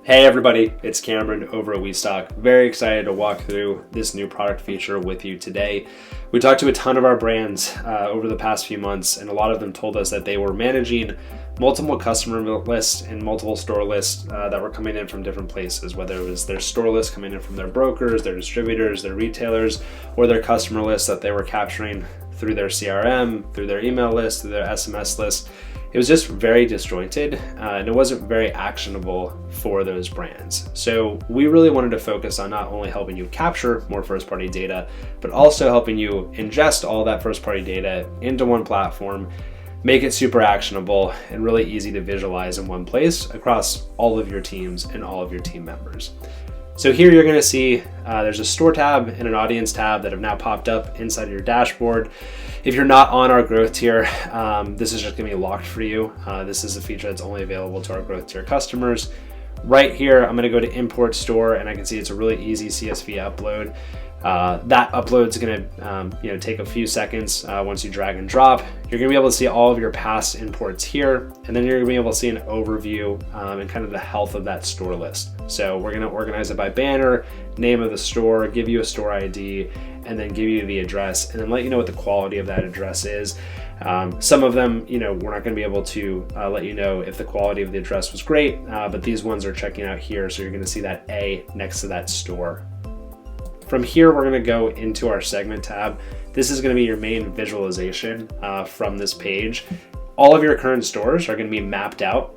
Hey everybody, it's Cameron over at WeStock. Very excited to walk through this new product feature with you today. We talked to a ton of our brands over the past few months, and a lot of them told us that they were managing multiple customer lists and multiple store lists that were coming in from different places, whether it was their store list coming in from their brokers, their distributors, their retailers, or their customer lists that they were capturing through their CRM, through their email list, through their SMS list. It was just very disjointed and it wasn't very actionable for those brands. So we really wanted to focus on not only helping you capture more first-party data, but also helping you ingest all that first-party data into one platform, make it super actionable and really easy to visualize in one place across all of your teams and all of your team members. So here you're gonna see there's a store tab and an audience tab that have now popped up inside of your dashboard. If you're not on our growth tier, this is just gonna be locked for you. This is a feature that's only available to our growth tier customers. Right here, I'm gonna go to import store and I can see it's a really easy CSV upload. That upload's gonna take a few seconds once you drag and drop. You're gonna be able to see all of your past imports here, and then you're gonna be able to see an overview and kind of the health of that store list. So we're gonna organize it by banner, name of the store, give you a store ID, and then give you the address, and then let you know what the quality of that address is. Some of them, we're not gonna be able to let you know if the quality of the address was great, but these ones are checking out here, so you're gonna see that A next to that store. From here, we're gonna go into our segment tab. This is gonna be your main visualization from this page. All of your current stores are gonna be mapped out.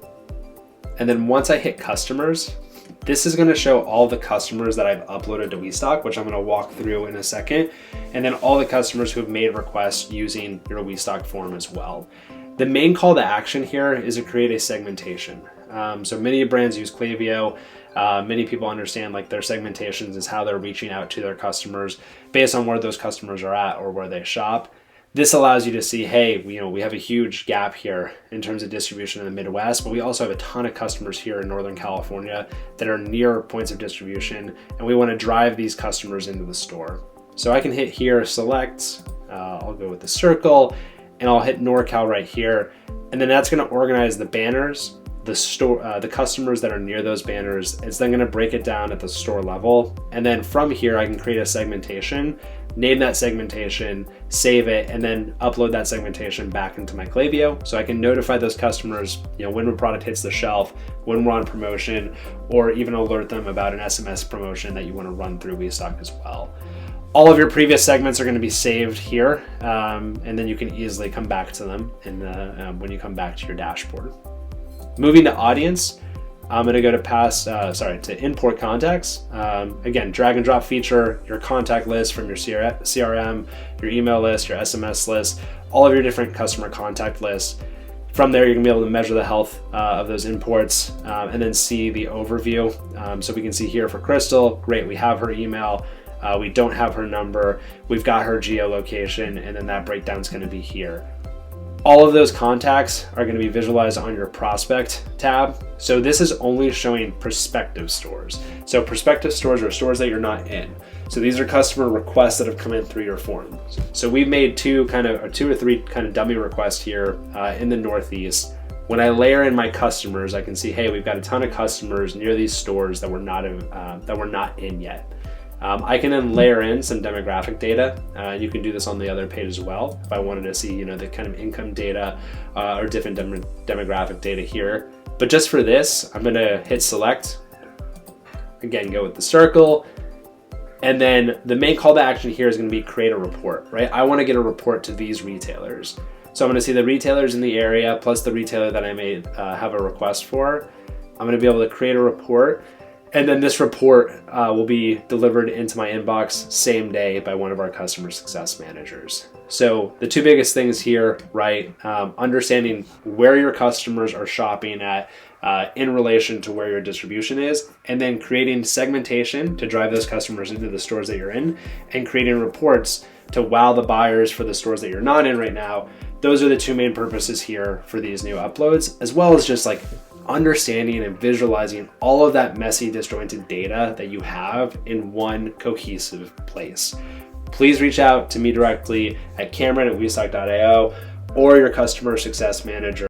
And then once I hit customers, this is gonna show all the customers that I've uploaded to WeStock, which I'm gonna walk through in a second. And then all the customers who have made requests using your WeStock form as well. The main call to action here is to create a segmentation. So many brands use Klaviyo. Many people understand like their segmentations is how they're reaching out to their customers based on where those customers are at or where they shop. This allows you to see, hey, we have a huge gap here in terms of distribution in the Midwest, but we also have a ton of customers here in Northern California that are near points of distribution, and we want to drive these customers into the store. So I can hit here, select, I'll go with the circle, and I'll hit NorCal right here, and then that's going to organize the banners, the customers that are near those banners. It's then going to break it down at the store level, and then from here I can create a segmentation, name that segmentation, save it, and then upload that segmentation back into my Klaviyo, so I can notify those customers when a product hits the shelf, when we're on promotion, or even alert them about an SMS promotion that you want to run through WeStock as well. All of your previous segments are going to be saved here, and then you can easily come back to them when you come back to your dashboard. Moving to audience, I'm going to go to import contacts. Again, drag and drop feature, your contact list from your CRM, your email list, your SMS list, all of your different customer contact lists. From there, you're going to be able to measure the health of those imports and then see the overview. So we can see here for Crystal, great, we have her email. We don't have her number. We've got her geolocation, and then that breakdown is going to be here. All of those contacts are going to be visualized on your prospect tab. So this is only showing prospective stores. So prospective stores are stores that you're not in. So these are customer requests that have come in through your form. So we've made two or three kind of dummy requests here in the Northeast. When I layer in my customers, I can see, hey, we've got a ton of customers near these stores that we're not in yet. I can then layer in some demographic data. You can do this on the other page as well. If I wanted to see, the kind of income data or different demographic data here. But just for this, I'm gonna hit select. Again, go with the circle. And then the main call to action here is gonna be create a report, right? I wanna get a report to these retailers. So I'm gonna see the retailers in the area plus the retailer that I may have a request for. I'm gonna be able to create a report. And then this report will be delivered into my inbox same day by one of our customer success managers. So the two biggest things here, right? Understanding where your customers are shopping at in relation to where your distribution is, and then creating segmentation to drive those customers into the stores that you're in, and creating reports to wow the buyers for the stores that you're not in right now. Those are the two main purposes here for these new uploads, as well as just like understanding and visualizing all of that messy, disjointed data that you have in one cohesive place. Please reach out to me directly at Cameron@westock.io or your customer success manager